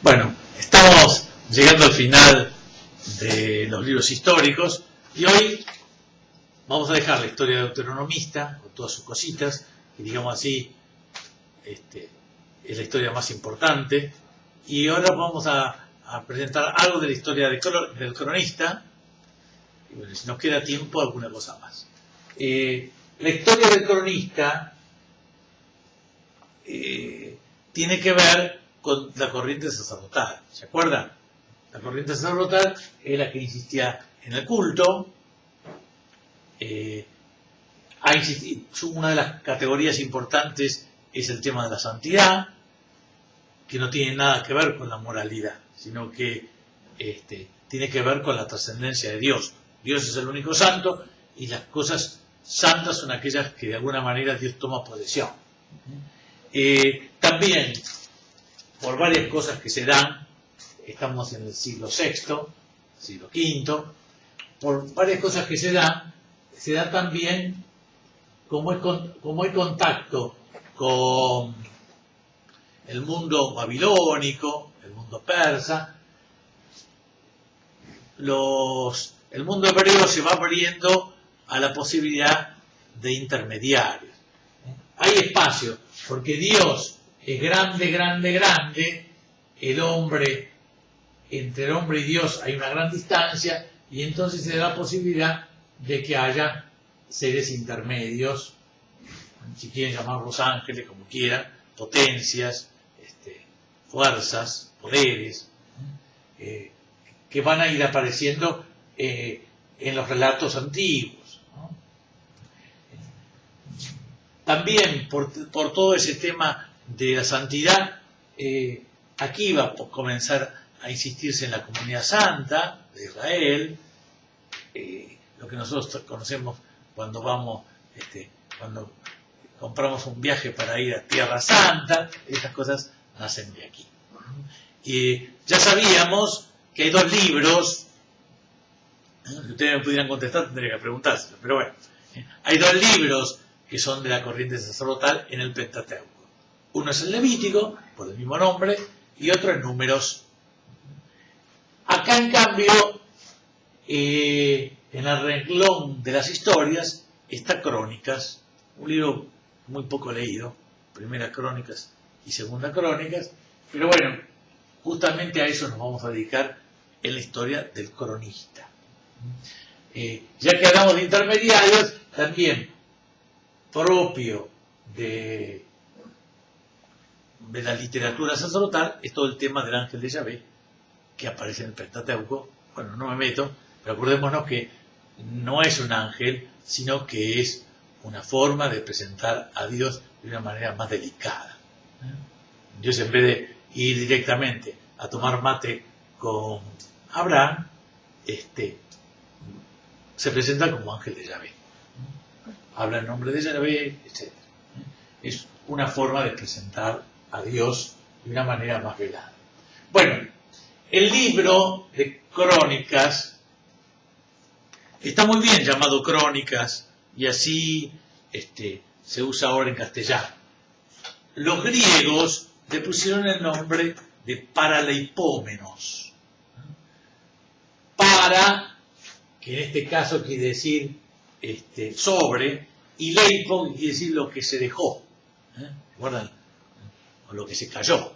Bueno, estamos llegando al final de los libros históricos y hoy vamos a dejar la historia de Deuteronomista con todas sus cositas, que digamos así es la historia más importante, y ahora vamos a presentar algo de la historia del cronista, y bueno, si nos queda tiempo, alguna cosa más. La historia del cronista tiene que ver con la corriente sacerdotal, ¿se acuerdan? La corriente sacerdotal es la que insistía en el culto. Una de las categorías importantes es el tema de la santidad, que no tiene nada que ver con la moralidad, sino que tiene que ver con la trascendencia de Dios. Dios es el único santo y las cosas santas son aquellas que de alguna manera Dios toma posesión. También, por varias cosas que se dan, estamos en el siglo VI, siglo V, por varias cosas que se da también, como hay contacto con el mundo babilónico, el mundo persa, el mundo hebreo se va abriendo a la posibilidad de intermediarios. Hay espacio, porque Dios es grande, grande, grande, entre el hombre y Dios hay una gran distancia, y entonces se da la posibilidad de que haya seres intermedios, si quieren llamarlos ángeles, como quieran, potencias, fuerzas, poderes, que van a ir apareciendo en los relatos antiguos, ¿no? También por todo ese tema de la santidad, aquí va a comenzar a insistirse en la comunidad santa de Israel, lo que nosotros conocemos cuando cuando compramos un viaje para ir a Tierra Santa. Estas cosas nacen de aquí. Ya sabíamos que hay dos libros, si ustedes me pudieran contestar tendría que preguntárselo, pero bueno, hay dos libros que son de la corriente sacerdotal en el Pentateuco. Uno es el Levítico, por el mismo nombre, y otro es Números. Acá, en cambio, en el renglón de las historias está Crónicas, un libro muy poco leído, Primera Crónicas y Segunda Crónicas, pero bueno, justamente a eso nos vamos a dedicar en la historia del cronista. Ya que hablamos de intermediarios, también propio de la literatura sacerdotal es todo el tema del ángel de Yahvé, que aparece en el Pentateuco. Bueno, no me meto, pero acordémonos que no es un ángel, sino que es una forma de presentar a Dios de una manera más delicada. Dios, en vez de ir directamente a tomar mate con Abraham, se presenta como ángel de Yahvé. Habla en nombre de Yahvé, etc. Es una forma de presentar a Dios de una manera más velada. Bueno, el libro de Crónicas está muy bien llamado Crónicas, y así se usa ahora en castellano. Los griegos le pusieron el nombre de Paraleipómenos. Para, que en este caso quiere decir sobre, y leipo, que quiere decir lo que se dejó. ¿Recuerdan? O lo que se cayó.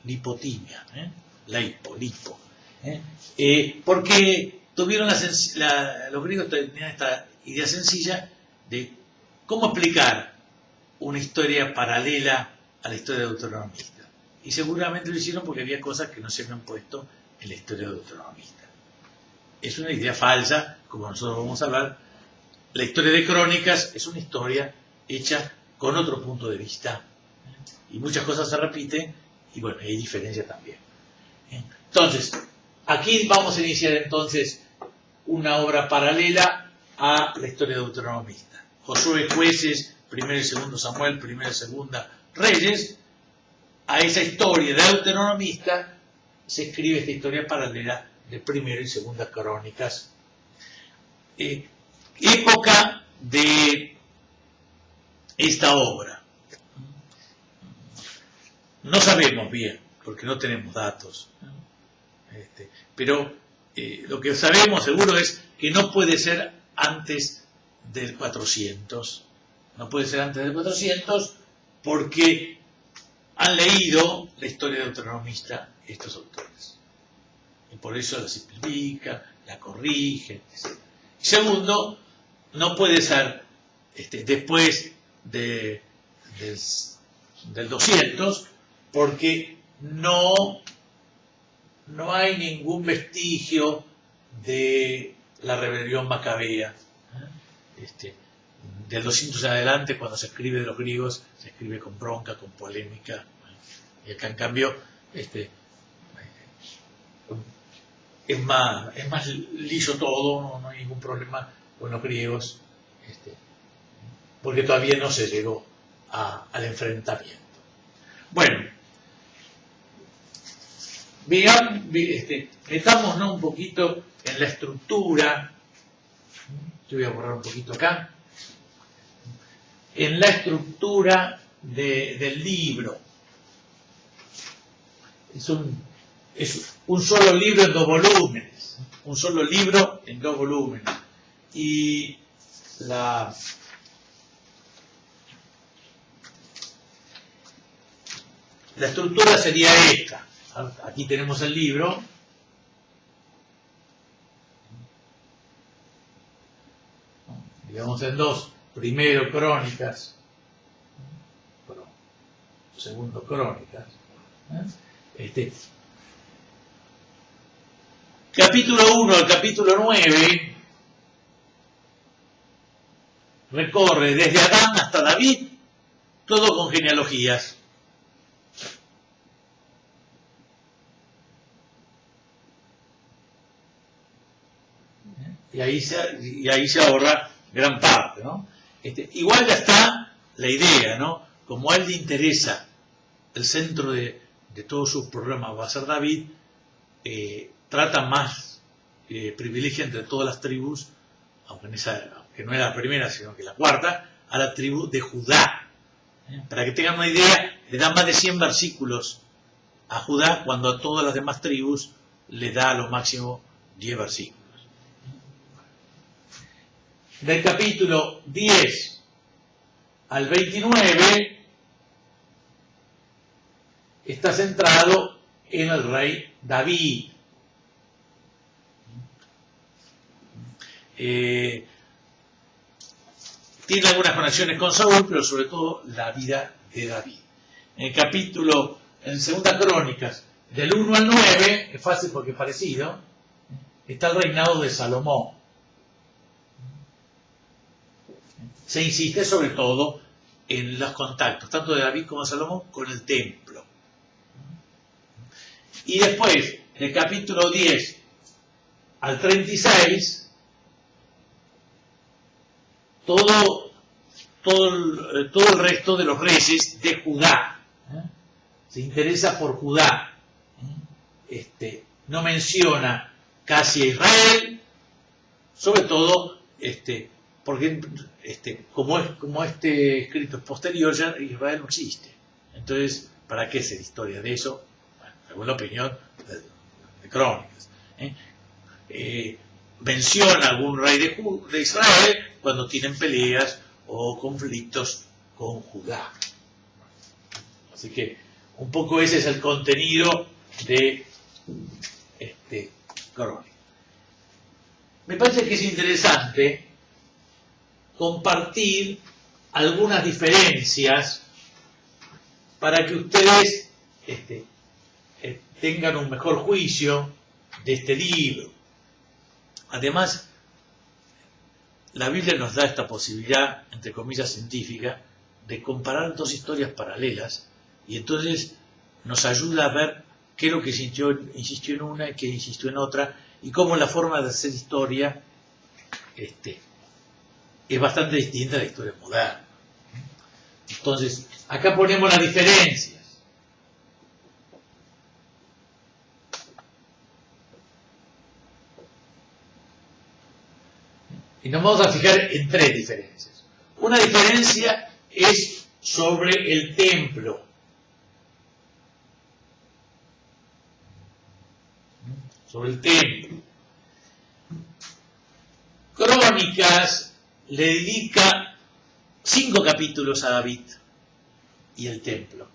Lipotimia. Leipo, lipo. Porque tuvieron los griegos tenían esta idea sencilla de cómo explicar una historia paralela a la historia de Deuteronomista. Y seguramente lo hicieron porque había cosas que no se habían puesto en la historia de Deuteronomista. Es una idea falsa, como nosotros vamos a hablar. La historia de Crónicas es una historia hecha con otro punto de vista. Y muchas cosas se repiten, y bueno, hay diferencia también. Entonces, aquí vamos a iniciar entonces una obra paralela a la historia deuteronomista. Josué, Jueces, 1 y 2 Samuel, 1 y 2 Reyes. A esa historia deuteronomista se escribe esta historia paralela de 1 y 2 Crónicas. Época de esta obra. No sabemos bien. porque no tenemos datos. Pero lo que sabemos seguro es que no puede ser antes del 400. No puede ser antes del 400 porque han leído la historia deuteronomista estos autores. Y por eso la simplifican, la corrigen, etc. Y segundo, no puede ser después del 200 porque no hay ningún vestigio de la rebelión macabea. Del 200 en adelante, cuando se escribe de los griegos, se escribe con bronca, con polémica. Y acá, en cambio, es más liso todo, no hay ningún problema con los griegos, porque todavía no se llegó al enfrentamiento. Bueno, metámonos un poquito en la estructura. Yo voy a borrar un poquito acá. En la estructura del libro. Es un solo libro en 2 volúmenes. Un solo libro en 2 volúmenes. Y la estructura sería esta. Aquí tenemos el libro. Digamos en 2. Primero Crónicas. Segundo Crónicas. Capítulo 1 al capítulo 9 recorre desde Adán hasta David, todo con genealogías. Y ahí se ahorra gran parte, ¿no? Igual ya está la idea, ¿no? Como a él le interesa el centro de todos sus programas va a ser David, trata más, privilegia entre todas las tribus, aunque no era la primera, sino que la cuarta, a la tribu de Judá. Para que tengan una idea, le da más de 100 versículos a Judá, cuando a todas las demás tribus le da a lo máximo 10 versículos. Del capítulo 10 al 29 está centrado en el rey David. Tiene algunas conexiones con Saúl, pero sobre todo la vida de David. En Segunda Crónicas, del 1 al 9, es fácil porque es parecido, está el reinado de Salomón. Se insiste sobre todo en los contactos, tanto de David como de Salomón, con el templo. Y después, del capítulo 10 al 36, todo el resto de los reyes de Judá. Se interesa por Judá. No menciona casi a Israel, sobre todo porque como este escrito es posterior, ya Israel no existe. Entonces, ¿para qué hacer historia de eso? Bueno, según la opinión de Crónicas. Menciona algún rey de Israel cuando tienen peleas o conflictos con Judá. Así que un poco ese es el contenido de Crónica. Me parece que es interesante compartir algunas diferencias para que ustedes tengan un mejor juicio de este libro. Además, la Biblia nos da esta posibilidad, entre comillas científica, de comparar 2 historias paralelas, y entonces nos ayuda a ver qué es lo que insistió en una y qué insistió en otra, y cómo la forma de hacer historia es bastante distinta a la historia moderna. Entonces, acá ponemos las diferencias. Y nos vamos a fijar en 3 diferencias. Una diferencia es sobre el templo. sobre el templo. Crónicas le dedica 5 capítulos a David y el templo.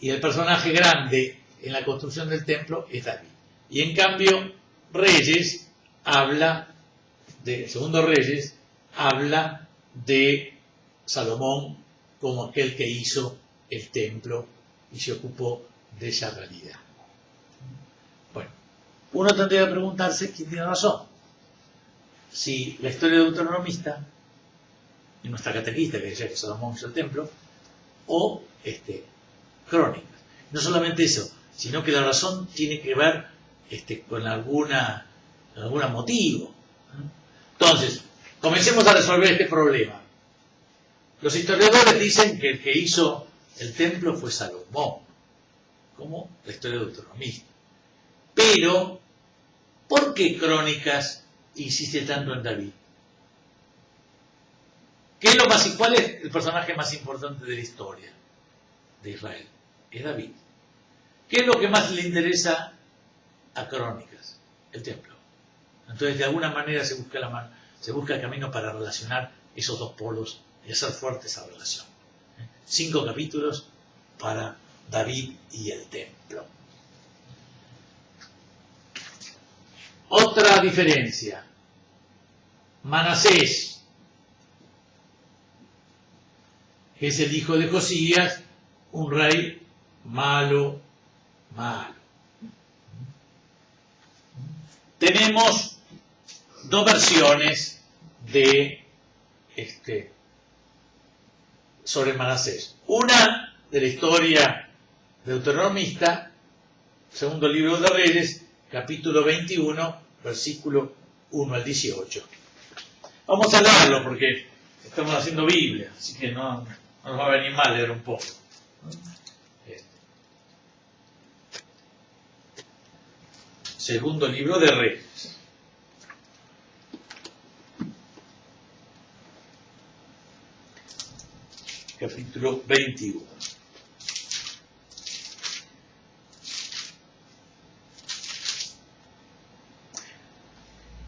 Y el personaje grande en la construcción del templo es David. Y en cambio, Reyes habla Segundo Reyes habla de Salomón como aquel que hizo el templo y se ocupó de esa realidad. Bueno, uno tendría que preguntarse quién tiene razón. Si la historia deuteronomista y nuestra catequista que decía que Salomón hizo el templo, o Crónicas. No solamente eso, sino que la razón tiene que ver con algún motivo. Entonces, comencemos a resolver este problema. Los historiadores dicen que el que hizo el templo fue Salomón, como la historia deuteronomista. Pero, ¿por qué Crónicas insiste tanto en David? ¿Cuál es el personaje más importante de la historia de Israel? Es David. ¿Qué es lo que más le interesa a Crónicas? El templo. Entonces, de alguna manera se busca el camino para relacionar esos dos polos y hacer fuerte esa relación. 5 capítulos para David y el templo. Otra diferencia. Manasés, que es el hijo de Josías, un rey malo. Tenemos 2 versiones sobre Manasés. Una de la historia deuteronomista, segundo libro de Reyes, capítulo 21, versículo 1 al 18. Vamos a leerlo porque estamos haciendo Biblia, así que no nos va a venir mal leer un poco. Segundo libro de Reyes. Capítulo 21.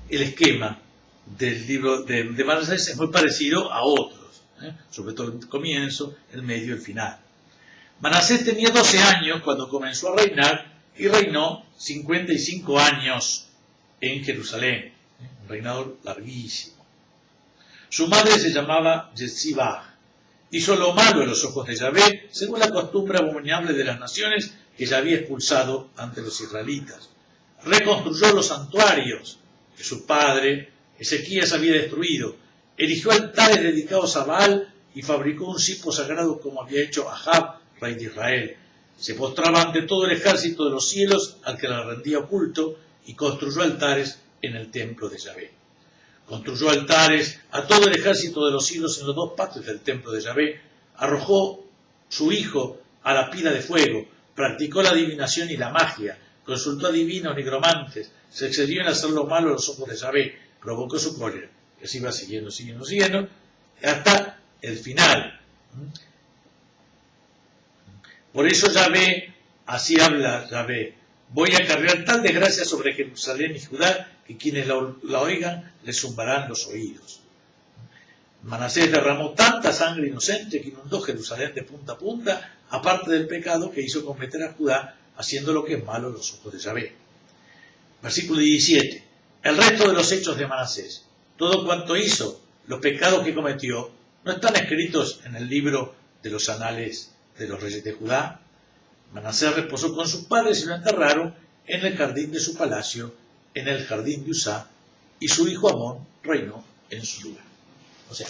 El esquema del libro de Manasés es muy parecido a otros, sobre todo el comienzo, el medio y el final. Manasés tenía 12 años cuando comenzó a reinar y reinó 55 años en Jerusalén, un reinado larguísimo. Su madre se llamaba Jezibah. Hizo lo malo en los ojos de Yahvé, según la costumbre abominable de las naciones que ya había expulsado ante los israelitas. Reconstruyó los santuarios que su padre Ezequías había destruido, erigió altares dedicados a Baal y fabricó un cipo sagrado como había hecho Ahab, rey de Israel. Se postraba ante todo el ejército de los cielos al que le rendía culto y construyó altares en el templo de Yahvé. Construyó altares a todo el ejército de los cielos en los 2 patios del templo de Yahvé, arrojó su hijo a la pila de fuego, practicó la adivinación y la magia, consultó a divinos, nigromantes, se excedió en hacer lo malo a los ojos de Yahvé, provocó su cólera, que se iba siguiendo, hasta el final. Por eso Yahvé, así habla Yahvé, voy a acarrear tal desgracia sobre Jerusalén y Judá que quienes la oigan les zumbarán los oídos. Manasés derramó tanta sangre inocente que inundó Jerusalén de punta a punta, aparte del pecado que hizo cometer a Judá, haciendo lo que es malo a los ojos de Yahvé. Versículo 17. El resto de los hechos de Manasés, todo cuanto hizo, los pecados que cometió, no están escritos en el libro de los anales de los reyes de Judá. Manasés reposó con sus padres y lo enterraron en el jardín de su palacio, en el jardín de Usá, y su hijo Amón reinó en su lugar. O sea,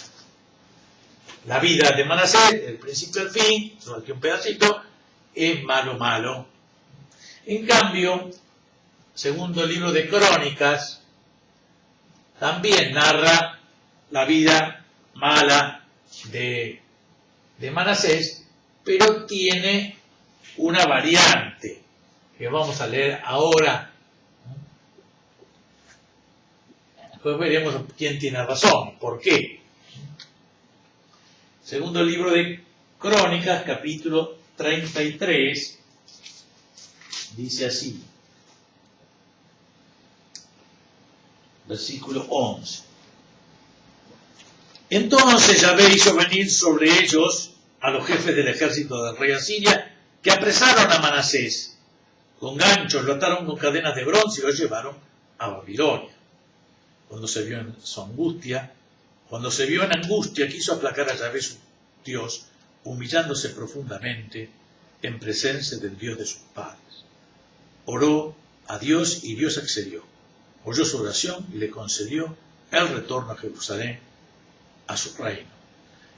la vida de Manasés, del principio al fin, solo aquí un pedacito, es malo. En cambio, segundo libro de Crónicas, también narra la vida mala de Manasés, pero tiene una variante que vamos a leer ahora. Después veremos quién tiene razón, por qué. Segundo libro de Crónicas, capítulo 33, dice así. versículo 11. Entonces Yahvé hizo venir sobre ellos a los jefes del ejército del rey de Asiria, que apresaron a Manasés. Con ganchos lo ataron con cadenas de bronce y lo llevaron a Babilonia. Cuando se vio en angustia, quiso aplacar a Yahvé su Dios, humillándose profundamente en presencia del Dios de sus padres. Oró a Dios y Dios accedió. Oyó su oración y le concedió el retorno a Jerusalén, a su reino.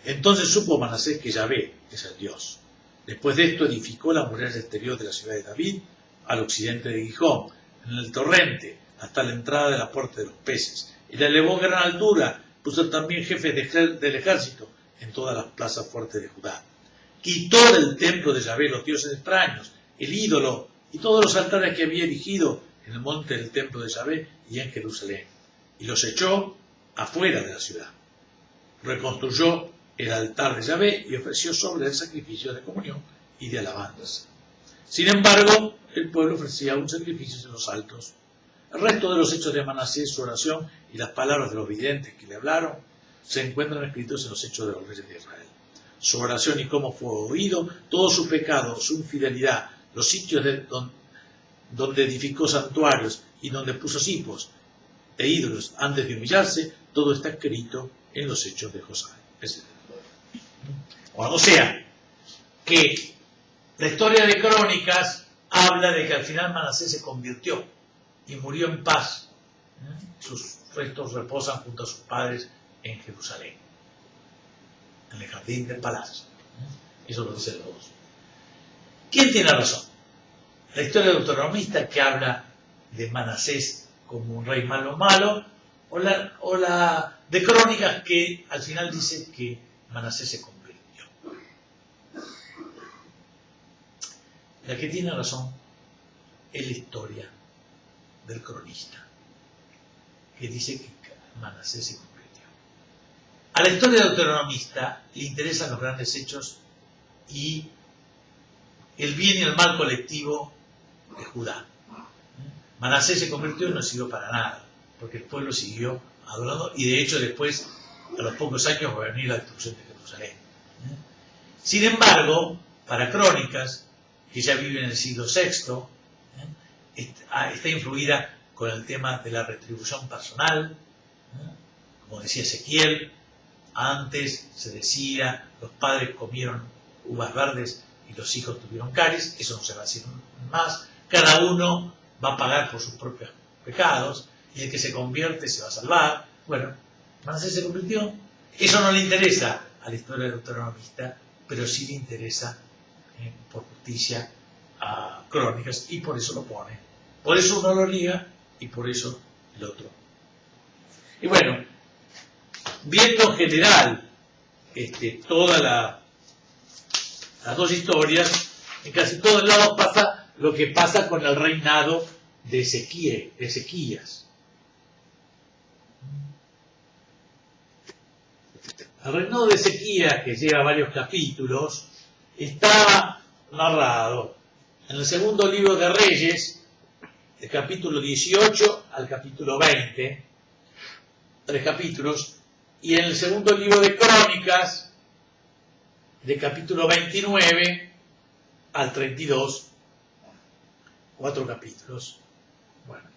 Entonces supo Manasés que Yahvé es el Dios. Después de esto edificó la muralla exterior de la ciudad de David, al occidente de Gijón, en el torrente, hasta la entrada de la puerta de los peces, y la elevó a gran altura. Puso también jefes del ejército en todas las plazas fuertes de Judá. Quitó del templo de Yahvé los dioses extraños, el ídolo y todos los altares que había erigido en el monte del templo de Yahvé y en Jerusalén, y los echó afuera de la ciudad. Reconstruyó el altar de Yahvé y ofreció sobre él sacrificios de comunión y de alabanza. Sin embargo, el pueblo ofrecía aún sacrificios en los altos. El resto de los hechos de Manasés, su oración y las palabras de los videntes que le hablaron, se encuentran escritos en los hechos de los reyes de Israel. Su oración y cómo fue oído, todo su pecado, su infidelidad, los sitios donde edificó santuarios y donde puso cipos e ídolos antes de humillarse, todo está escrito en los hechos de Josué. O sea, que la historia de Crónicas habla de que al final Manasés se convirtió y murió en paz. Sus restos reposan junto a sus padres en Jerusalén, en el jardín del palacio. Eso lo dicen los dos. ¿Quién tiene razón? La historia deuteronomista, que habla de Manasés como un rey malo, o la de Crónicas, que al final dice que Manasés se convirtió. La que tiene razón es la historia del cronista, que dice que Manasés se convirtió. A la historia deuteronomista le interesan los grandes hechos y el bien y el mal colectivo de Judá. Manasés se convirtió y no sirvió para nada, porque el pueblo siguió adorando, y de hecho después, a los pocos años, va a venir la destrucción de Jerusalén. Sin embargo, para Crónicas, que ya vive en el siglo VI, está influida con el tema de la retribución personal. Como decía Ezequiel, antes se decía, los padres comieron uvas verdes y los hijos tuvieron caries. Eso no se va a decir más. Cada uno va a pagar por sus propios pecados, y el que se convierte se va a salvar. Bueno, Manasés se convirtió. Eso no le interesa a la historia deuteronomista, pero sí le interesa por justicia a Crónicas, y por eso lo pone. Por eso uno lo liga y por eso el otro. Y bueno, viendo en general todas las dos historias, en casi todos lados pasa lo que pasa con el reinado de Ezequías. El reinado de Ezequías, que lleva varios capítulos, está narrado en el segundo libro de Reyes, del capítulo 18 al capítulo 20, 3 capítulos, y en el segundo libro de Crónicas, del capítulo 29 al 32, 4 capítulos. Bueno,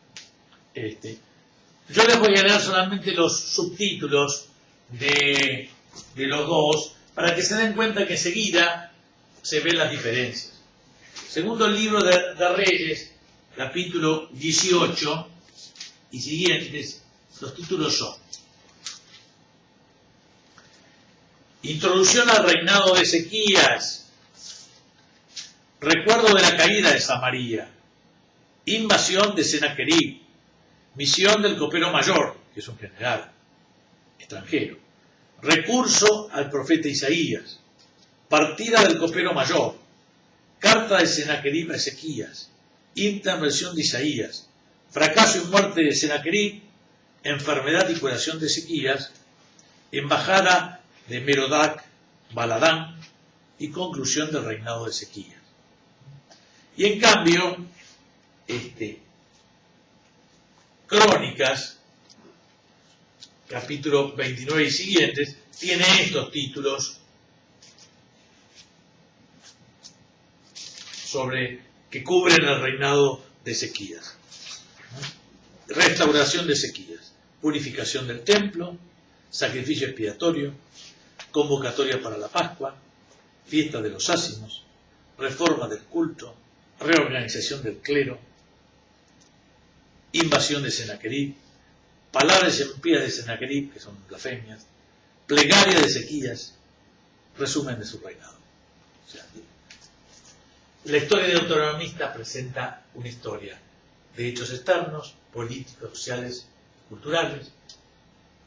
yo les voy a leer solamente los subtítulos de los dos, para que se den cuenta que enseguida se ven las diferencias. Segundo libro de Reyes, capítulo 18 y siguientes, los títulos son: Introducción al reinado de Ezequías, recuerdo de la caída de Samaria, invasión de Sennacherib, misión del copero mayor, que es un general extranjero, recurso al profeta Isaías, partida del copero mayor, carta de Sennacherib a Ezequías, intervención de Isaías, fracaso y muerte de Sennacherib, enfermedad y curación de Ezequías, embajada de Merodac Baladán y conclusión del reinado de Ezequías. Y en cambio, Crónicas capítulo 29 y siguientes, tiene estos títulos que cubren el reinado de Ezequías. Restauración de Ezequías, purificación del templo, sacrificio expiatorio, convocatoria para la Pascua, fiesta de los ácimos, reforma del culto, reorganización del clero, invasión de Sennacherib, palabras impías de Sennacherib, que son blasfemias, plegaria de Ezequías, resumen de su reinado. O sea, la historia deuteronomista presenta una historia de hechos externos, políticos, sociales, culturales,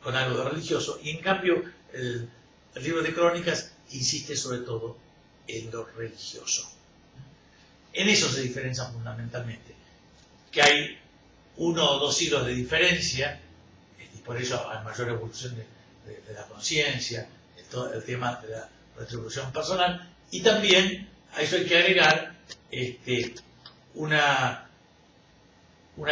con algo de religioso, y en cambio el libro de Crónicas insiste sobre todo en lo religioso. En eso se diferencia fundamentalmente, que hay 1 o 2 siglos de diferencia, y por eso hay mayor evolución de la conciencia, el tema de la retribución personal, y también a eso hay que agregar una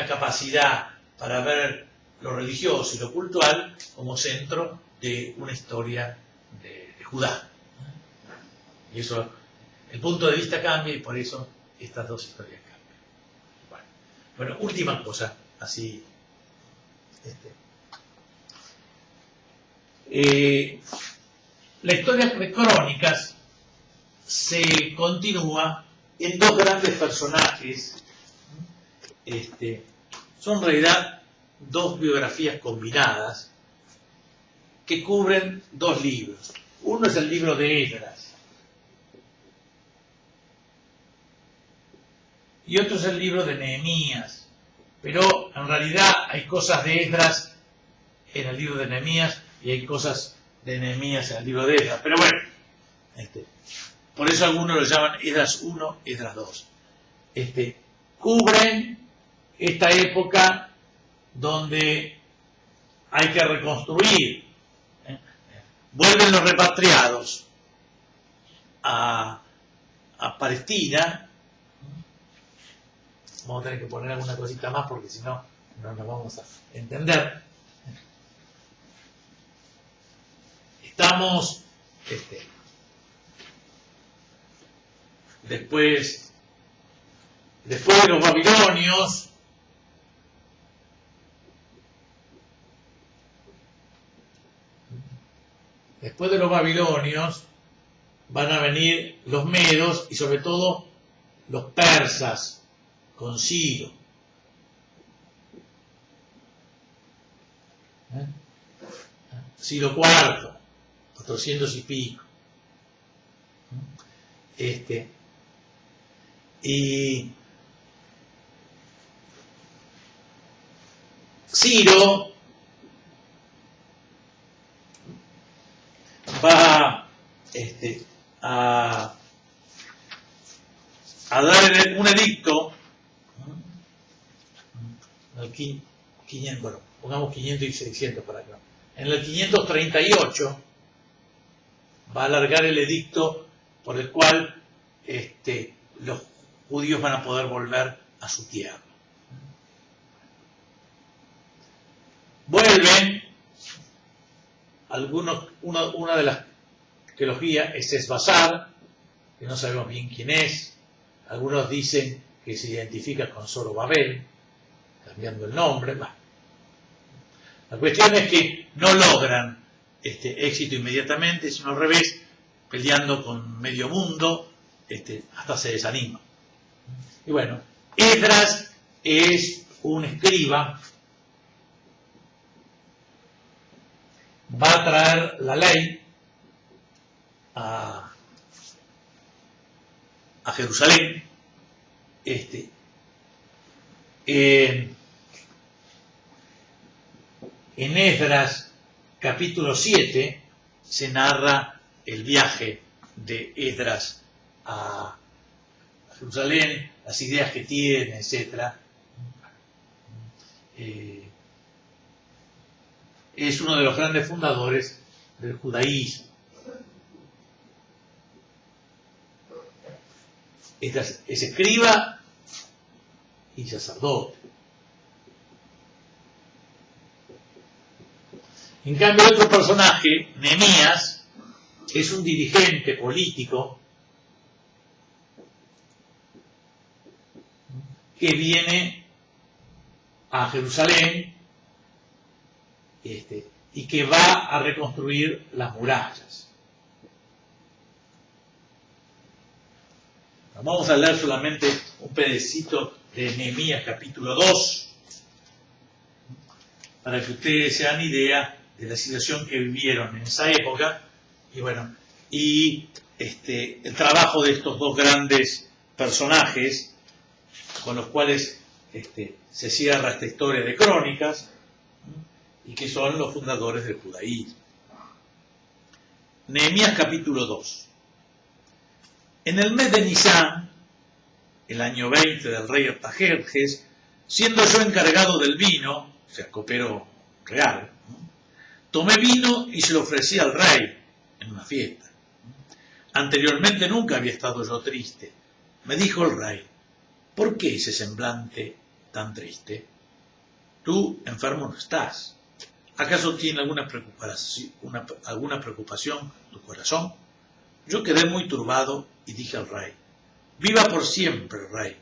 capacidad para ver lo religioso y lo cultural como centro de una historia de Judá. Y eso, el punto de vista cambia, y por eso estas dos historias cambian. Bueno, última cosa, así. La historia de Crónicas se continúa en 2 grandes personajes. Son en realidad 2 biografías combinadas que cubren 2 libros. Uno es el libro de Esdras y otro es el libro de Nehemías, pero en realidad hay cosas de Esdras en el libro de Nehemías y hay cosas de Nehemías en el libro de Esdras, pero bueno, por eso algunos lo llaman Esdras 1, Esdras 2. Cubren esta época donde hay que reconstruir. Vuelven los repatriados a Palestina. Vamos a tener que poner alguna cosita más porque si no, no nos vamos a entender. Estamos después de los babilonios, van a venir los medos y sobre todo los persas con Ciro. Ciro IV, 400 y pico. Y Ciro va a dar un edicto, bueno, pongamos 500 y 600 para acá. En el 538 va a alargar el edicto por el cual los judíos van a poder volver a su tierra. Vuelven una de las que los guía es Esbazar, que no sabemos bien quién es. Algunos dicen que se identifica con Zorobabel, cambiando el nombre. La cuestión es que no logran éxito inmediatamente, sino al revés, peleando con medio mundo, hasta se desanima. Y bueno, Esdras es un escriba, va a traer la ley a Jerusalén. En Esdras capítulo 7 se narra el viaje de Esdras a Jerusalén, las ideas que tiene, etc. Es uno de los grandes fundadores del judaísmo. Es escriba y sacerdote. En cambio, otro personaje, Nehemías, es un dirigente político que viene a Jerusalén y que va a reconstruir las murallas. Vamos a leer solamente un pedacito de Nehemías capítulo 2, para que ustedes se hagan idea de la situación que vivieron en esa época, y bueno, el trabajo de estos dos grandes personajes, con los cuales se cierra esta historia de Crónicas, y que son los fundadores del judaísmo. Nehemías capítulo 2. En el mes de Nisán, el año 20 del rey Artajerjes, siendo yo encargado del vino, o sea, copero real, tomé vino y se lo ofrecí al rey en una fiesta. Anteriormente nunca había estado yo triste. Me dijo el rey: ¿por qué ese semblante tan triste? Tú enfermo no estás. ¿Acaso tiene alguna preocupación tu corazón? Yo quedé muy turbado y dije al rey: viva por siempre, rey.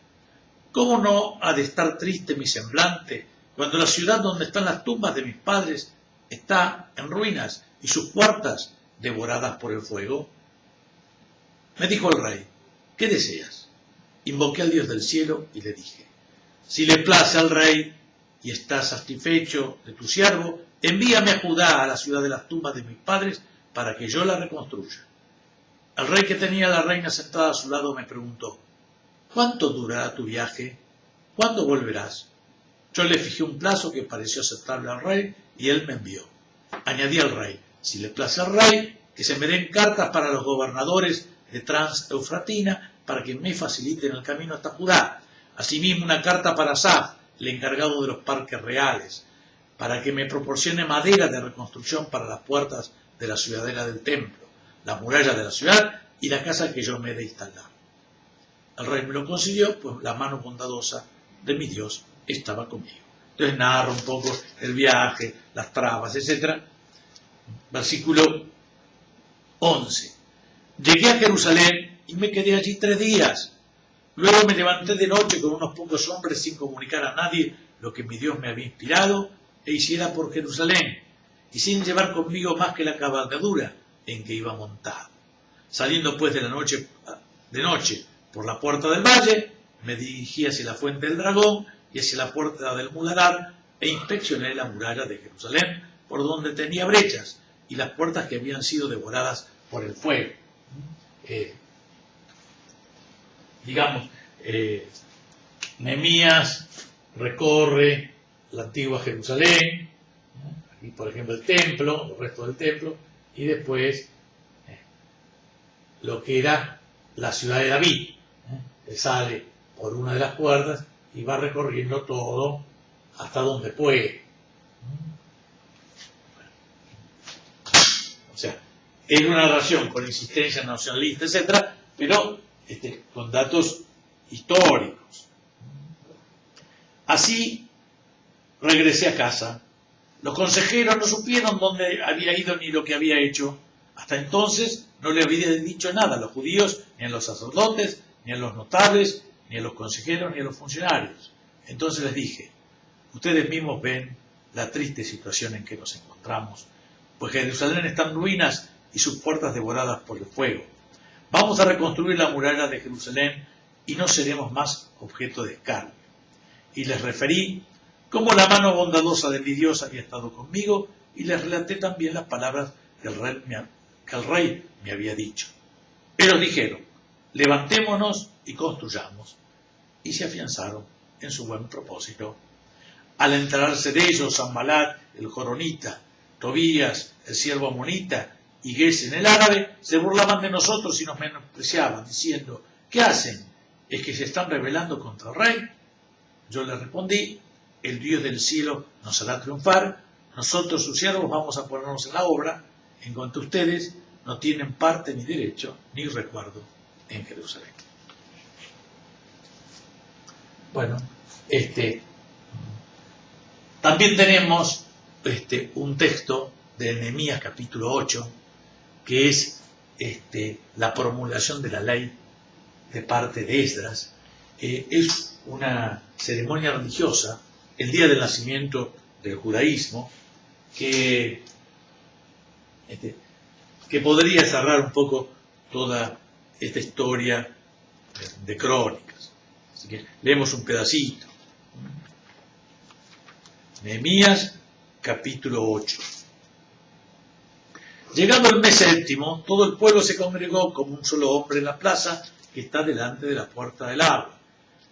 ¿Cómo no ha de estar triste mi semblante cuando la ciudad donde están las tumbas de mis padres está en ruinas y sus puertas devoradas por el fuego? Me dijo el rey: ¿qué deseas? Invoqué al Dios del cielo y le dije: si le place al rey y estás satisfecho de tu siervo, envíame a Judá, a la ciudad de las tumbas de mis padres, para que yo la reconstruya. El rey, que tenía a la reina sentada a su lado, me preguntó: ¿cuánto durará tu viaje? ¿Cuándo volverás? Yo le fijé un plazo que pareció aceptable al rey y él me envió. Añadí al rey: si le place al rey, que se me den cartas para los gobernadores de Trans-Eufratina para que me faciliten el camino hasta Judá. Asimismo, una carta para Asaf, el encargado de los parques reales, para que me proporcione madera de reconstrucción para las puertas de la ciudadela del templo, la muralla de la ciudad y la casa que yo me he de instalar. El rey me lo concedió, pues la mano bondadosa de mi Dios estaba conmigo. Entonces narra un poco el viaje, las trabas, etc. Versículo 11. Llegué a Jerusalén y me quedé allí 3 días. Luego me levanté de noche con unos pocos hombres sin comunicar a nadie lo que mi Dios me había inspirado e hiciera por Jerusalén, y sin llevar conmigo más que la cabalgadura en que iba montado. Saliendo pues de noche por la puerta del valle, me dirigí hacia la fuente del dragón y hacia la puerta del muladar, e inspeccioné la muralla de Jerusalén, por donde tenía brechas, y las puertas que habían sido devoradas por el fuego. Nehemías recorre la antigua Jerusalén, aquí por ejemplo el templo, el resto del templo, y después lo que era la ciudad de David. Él sale por una de las puertas y va recorriendo todo hasta donde puede. O sea, es una narración con insistencia nacionalista, etc., pero con datos históricos. Así regresé a casa. Los consejeros no supieron dónde había ido ni lo que había hecho. Hasta entonces no le había dicho nada a los judíos, ni a los sacerdotes, ni a los notables, ni a los consejeros, ni a los funcionarios. Entonces les dije: ustedes mismos ven la triste situación en que nos encontramos, pues Jerusalén está en ruinas y sus puertas devoradas por el fuego. Vamos a reconstruir la muralla de Jerusalén y no seremos más objeto de escarnio. Y les referí cómo la mano bondadosa de mi Dios había estado conmigo, y les relaté también las palabras que el rey me había dicho. Ellos dijeron: levantémonos y construyamos. Y se afianzaron en su buen propósito. Al enterarse de ellos, Sanbalat, el joronita, Tobías, el siervo amonita, y Gesem, el árabe, se burlaban de nosotros y nos menospreciaban, diciendo: ¿qué hacen? ¿Es que se están rebelando contra el rey? Yo les respondí: el Dios del cielo nos hará triunfar, nosotros sus siervos vamos a ponernos en la obra, en cuanto a ustedes no tienen parte ni derecho ni recuerdo en Jerusalén. Bueno, también tenemos un texto de Nehemías capítulo 8, que es la promulgación de la ley de parte de Esdras. Es una ceremonia religiosa, el día del nacimiento del judaísmo, que podría cerrar un poco toda esta historia de crónicas. Así que leemos un pedacito. Nehemías capítulo 8. Llegado el mes séptimo, todo el pueblo se congregó como un solo hombre en la plaza que está delante de la puerta del agua.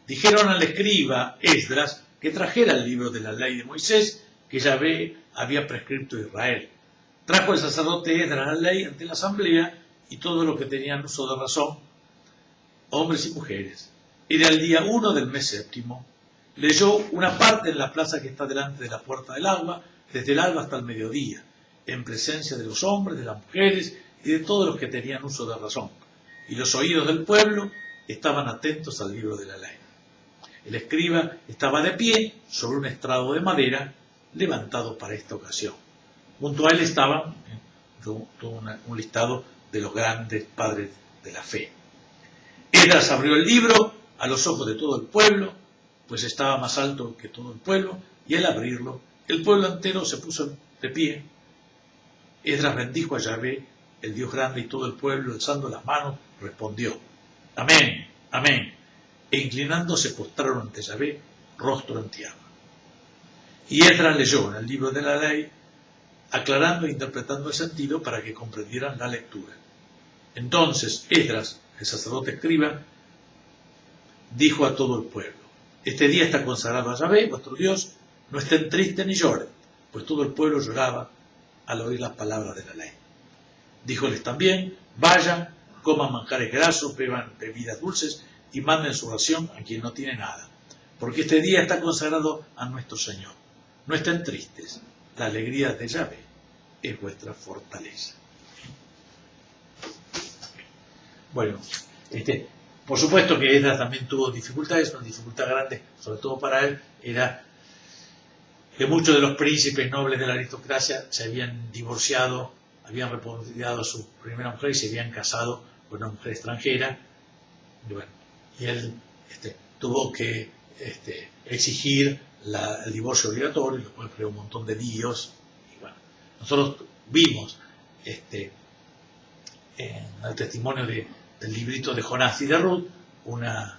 Dijeron al escriba Esdras que trajera el libro de la ley de Moisés que Yahvé había prescrito a Israel. Trajo el sacerdote Esdras la ley ante la asamblea y todo lo que tenían uso de razón, hombres y mujeres. Era el día 1 del mes séptimo. Leyó una parte en la plaza que está delante de la puerta del agua, desde el alba hasta el mediodía, en presencia de los hombres, de las mujeres y de todos los que tenían uso de razón. Y los oídos del pueblo estaban atentos al libro de la ley. El escriba estaba de pie sobre un estrado de madera levantado para esta ocasión. Junto a él estaba un listado de los grandes padres de la fe. Esdras abrió el libro a los ojos de todo el pueblo, pues estaba más alto que todo el pueblo, y al abrirlo, el pueblo entero se puso de pie. Esdras bendijo a Yahvé, el Dios grande, y todo el pueblo, alzando las manos, respondió: Amén, amén. E inclinándose postraron ante Yahvé, rostro en tierra. Y Esdras leyó en el libro de la ley, aclarando e interpretando el sentido para que comprendieran la lectura. Entonces Esdras, el sacerdote escriba, dijo a todo el pueblo: Este día está consagrado a Yahvé, vuestro Dios, no estén tristes ni lloren, pues todo el pueblo lloraba al oír las palabras de la ley. Díjoles también: Vayan, coman manjares grasos, beban bebidas dulces y manden su ración a quien no tiene nada, porque este día está consagrado a nuestro Señor. No estén tristes, la alegría de Yahvé es vuestra fortaleza. Bueno, por supuesto que Esdras también tuvo dificultades, una dificultad grande, sobre todo para él, era que muchos de los príncipes nobles de la aristocracia se habían divorciado, habían repudiado a su primera mujer y se habían casado con una mujer extranjera. Y bueno, y él tuvo que exigir el divorcio obligatorio, lo cual creó un montón de líos. Y bueno, nosotros vimos en el testimonio del librito de Jonás y de Ruth una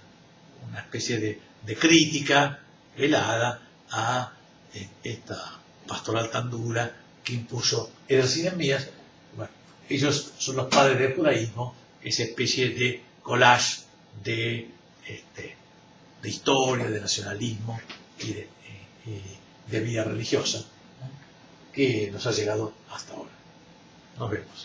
especie de crítica velada a esta pastoral tan dura que impuso Esdras y Nehemías. Bueno, ellos son los padres del judaísmo, esa especie de collage de historia, de nacionalismo y de vida religiosa, que nos ha llegado hasta ahora. Nos vemos.